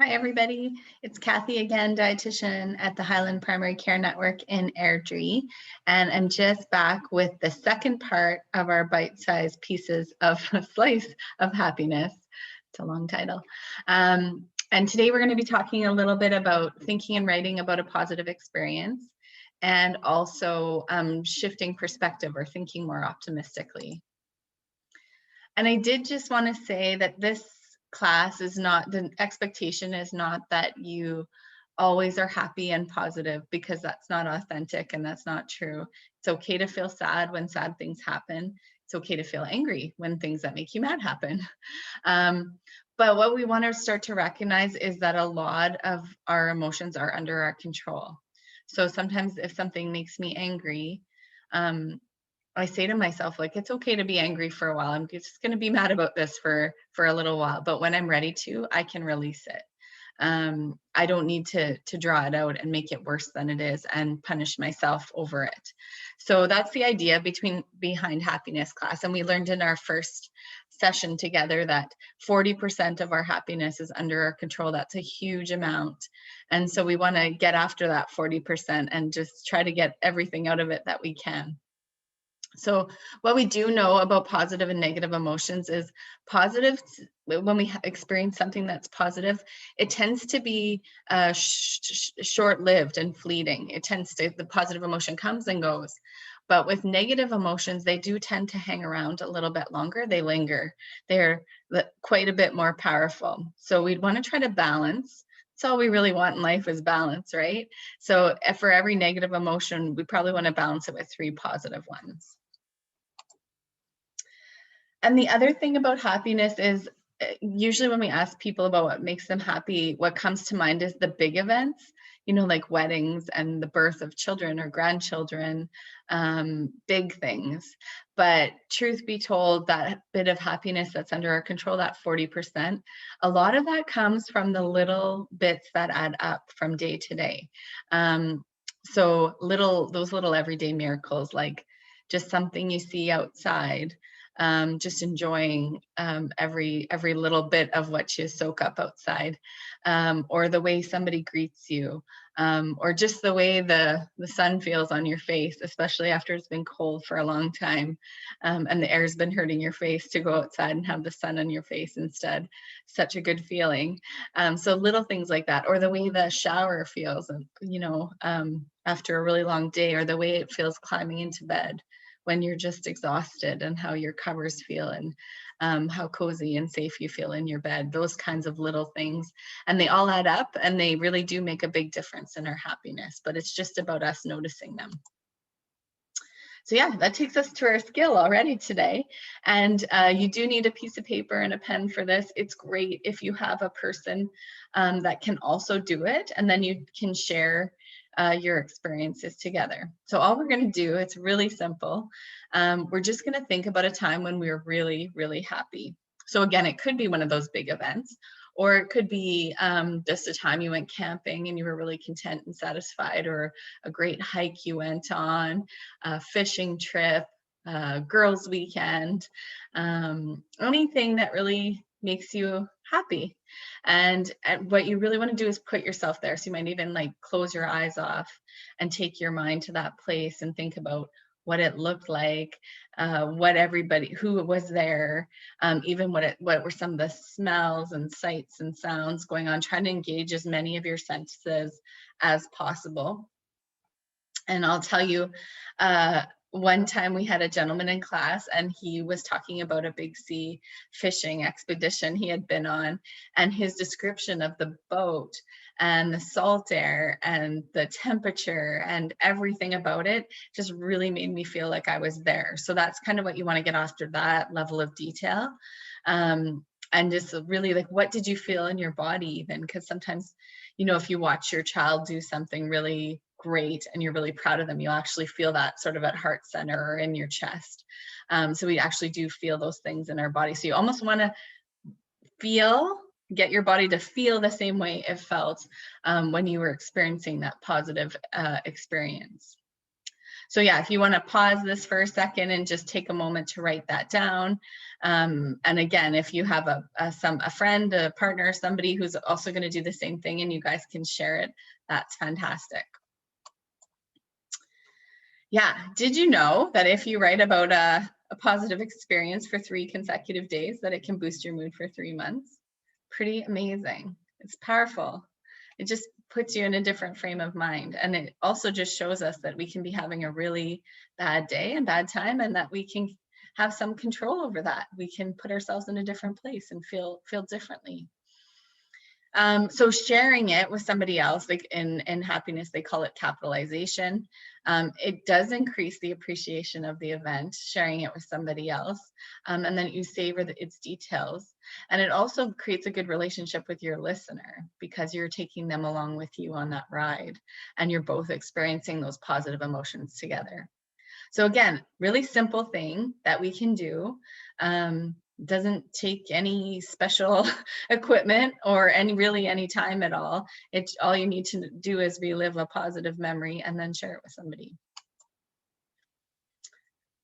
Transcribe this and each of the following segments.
Hi, everybody. It's Kathy again, dietitian at the Highland Primary Care Network in Airdrie. And I'm just back with the second part of our bite-sized pieces of a slice of happiness. It's a long title. And today we're going to be talking a little bit about thinking and writing about a positive experience and also shifting perspective or thinking more optimistically. And I did just want to say that this class is not, the expectation is not that you always are happy and positive, because that's not authentic and that's not true. It's okay to feel sad when sad things happen. It's okay to feel angry when things that make you mad happen. But what we want to start to recognize is that a lot of our emotions are under our control. So sometimes if something makes me angry, I say to myself, like, it's okay to be angry for a while. I'm just going to be mad about this for a little while, but when I'm ready to, I can release it. I don't need to draw it out and make it worse than it is and punish myself over it. So that's the idea behind happiness class. And we learned in our first session together that 40% of our happiness is under our control. That's a huge amount. And so we want to get after that 40% and just try to get everything out of it that we can. So what we do know about positive and negative emotions is positive, when we experience something that's positive, it tends to be short-lived and fleeting. The positive emotion comes and goes. But with negative emotions, they do tend to hang around a little bit longer. They linger. They're quite a bit more powerful. So we'd want to try to balance. That's all we really want in life, is balance, right? So for every negative emotion, we probably want to balance it with 3 positive ones. And the other thing about happiness is, usually when we ask people about what makes them happy, what comes to mind is the big events, like weddings and the birth of children or grandchildren, big things. But truth be told, that bit of happiness that's under our control, that 40%, a lot of that comes from the little bits that add up from day to day. So those little everyday miracles, like just something you see outside, just enjoying every little bit of what you soak up outside, or the way somebody greets you, or just the way the sun feels on your face, especially after it's been cold for a long time, and the air's been hurting your face, to go outside and have the sun on your face instead. Such a good feeling. So little things like that, or the way the shower feels, after a really long day, or the way it feels climbing into bed when you're just exhausted, and how your covers feel, and how cozy and safe you feel in your bed. Those kinds of little things. And they all add up, and they really do make a big difference in our happiness, but it's just about us noticing them. So yeah, that takes us to our skill already today. And you do need a piece of paper and a pen for this. It's great if you have a person that can also do it, and then you can share your experiences together. So all we're going to do, it's really simple. We're just going to think about a time when we were really, really happy. So again, it could be one of those big events, or it could be just a time you went camping and you were really content and satisfied, or a great hike you went on, a fishing trip, girls' weekend, anything that really makes you happy. And what you really want to do is put yourself there. So you might even close your eyes off and take your mind to that place and think about what it looked like, who was there, even what were some of the smells and sights and sounds going on, trying to engage as many of your senses as possible. And I'll tell you, one time we had a gentleman in class, and he was talking about a big sea fishing expedition he had been on, and his description of the boat and the salt air and the temperature and everything about it just really made me feel like I was there. So that's kind of what you want to get after, that level of detail. And just really what did you feel in your body even? Because sometimes, if you watch your child do something really great and you're really proud of them, you'll actually feel that sort of at heart center or in your chest. So we actually do feel those things in our body. So you almost want to get your body to feel the same way it felt when you were experiencing that positive experience. So yeah, if you want to pause this for a second and just take a moment to write that down. And again, if you have a friend, a partner, somebody who's also going to do the same thing and you guys can share it, that's fantastic. Yeah, did you know that if you write about a positive experience for 3 consecutive days, that it can boost your mood for 3 months? Pretty amazing. It's powerful. It just puts you in a different frame of mind. And it also just shows us that we can be having a really bad day and bad time, and that we can have some control over that. We can put ourselves in a different place and feel differently. So sharing it with somebody else, like in happiness, they call it capitalization. It does increase the appreciation of the event, sharing it with somebody else, and then you savor its details. And it also creates a good relationship with your listener because you're taking them along with you on that ride, and you're both experiencing those positive emotions together. So again, really simple thing that we can do. Doesn't take any special equipment or any time at all. It's all you need to do is relive a positive memory and then share it with somebody.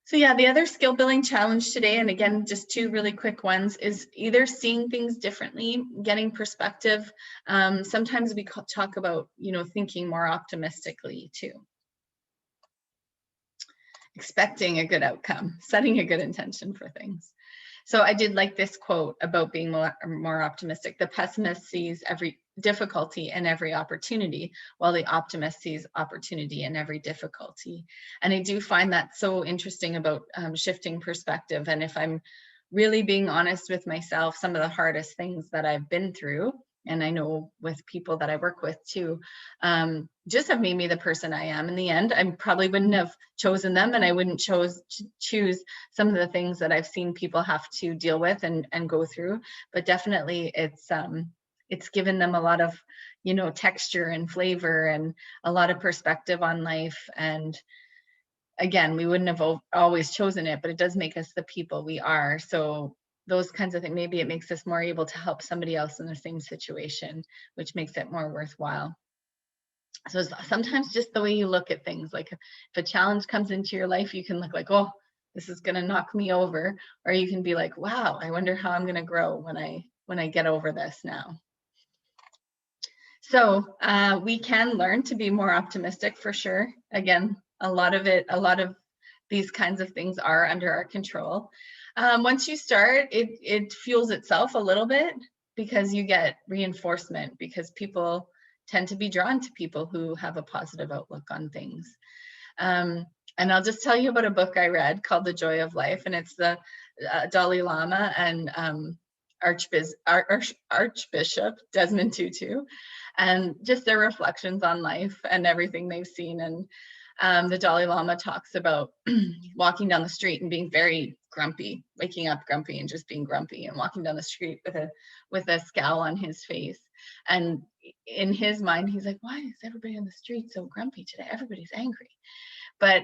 So yeah, the other skill building challenge today, and again, just 2 really quick ones, is either seeing things differently, getting perspective. Sometimes we talk about, thinking more optimistically too. Expecting a good outcome, setting a good intention for things. So I did like this quote about being more optimistic. The pessimist sees every difficulty and every opportunity, while the optimist sees opportunity in every difficulty. And I do find that so interesting about shifting perspective. And if I'm really being honest with myself, some of the hardest things that I've been through, and I know with people that I work with too, just have made me the person I am. In the end, I probably wouldn't have chosen them, and I wouldn't choose some of the things that I've seen people have to deal with and go through. But definitely, it's given them a lot of, texture and flavor and a lot of perspective on life. And again, we wouldn't have always chosen it, but it does make us the people we are. So those kinds of things, maybe it makes us more able to help somebody else in the same situation, which makes it more worthwhile. So sometimes just the way you look at things, like if a challenge comes into your life, you can look like, oh, this is going to knock me over. Or you can be like, wow, I wonder how I'm going to grow when I get over this now. So we can learn to be more optimistic for sure. Again, a lot of these kinds of things are under our control. Once you start, it fuels itself a little bit because you get reinforcement, because people tend to be drawn to people who have a positive outlook on things. And I'll just tell you about a book I read called The Joy of Life, and it's the Dalai Lama and Archbishop Desmond Tutu, and just their reflections on life and everything they've seen. And the Dalai Lama talks about walking down the street and being very grumpy, waking up grumpy and just being grumpy, and walking down the street with a scowl on his face. And in his mind, he's like, why is everybody on the street so grumpy today? Everybody's angry. But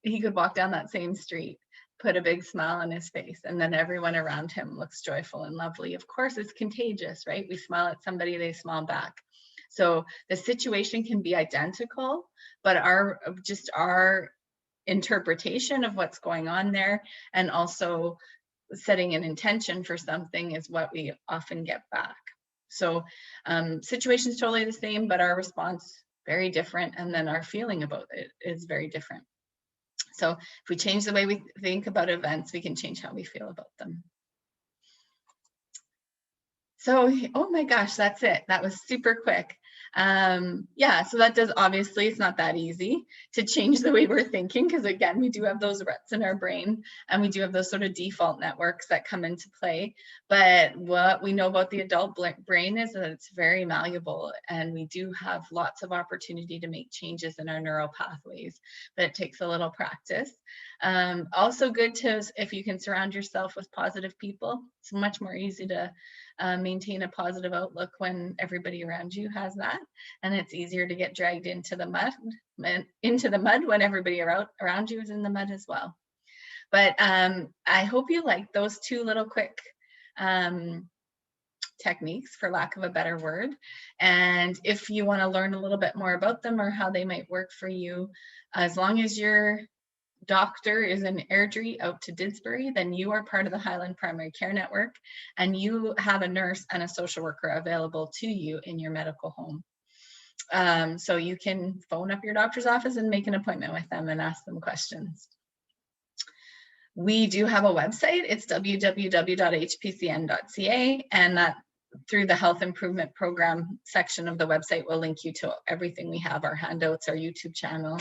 he could walk down that same street, put a big smile on his face, and then everyone around him looks joyful and lovely. Of course, it's contagious, right? We smile at somebody, they smile back. So the situation can be identical, but our interpretation of what's going on there, and also setting an intention for something, is what we often get back. So situation's totally the same, but our response very different, and then our feeling about it is very different. So if we change the way we think about events, we can change how we feel about them. So, oh my gosh, that's it. That was super quick. Yeah, so that does, obviously, it's not that easy to change the way we're thinking, because again, we do have those ruts in our brain, and we do have those sort of default networks that come into play. But what we know about the adult brain is that it's very malleable, and we do have lots of opportunity to make changes in our neural pathways, but it takes a little practice. Also good to, if you can surround yourself with positive people, it's much more easy to maintain a positive outlook when everybody around you has that, and it's easier to get dragged into the mud when everybody around you is in the mud as well. But I hope you like those 2 little quick techniques, for lack of a better word. And if you want to learn a little bit more about them or how they might work for you, as long as your doctor is in Airdrie out to Didsbury, then you are part of the Highland Primary Care Network, and you have a nurse and a social worker available to you in your medical home. So you can phone up your doctor's office and make an appointment with them and ask them questions. We do have a website. It's www.hpcn.ca, and that through the health improvement program section of the website will link you to everything we have, our handouts, our YouTube channel,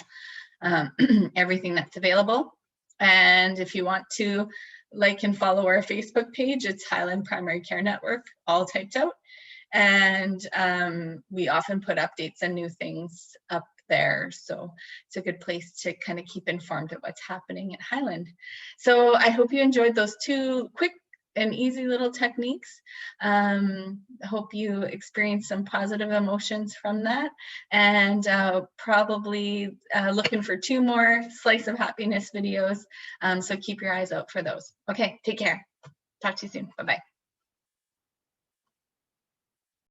everything that's available. And if you want to like and follow our Facebook page, it's Highland Primary Care Network, all typed out. And we often put updates and new things up there. So it's a good place to kind of keep informed of what's happening at Highland. So I hope you enjoyed those two quick and easy little techniques. Hope you experienced some positive emotions from that, and probably looking for 2 more Slice of Happiness videos. So keep your eyes out for those. Okay, take care. Talk to you soon. Bye-bye.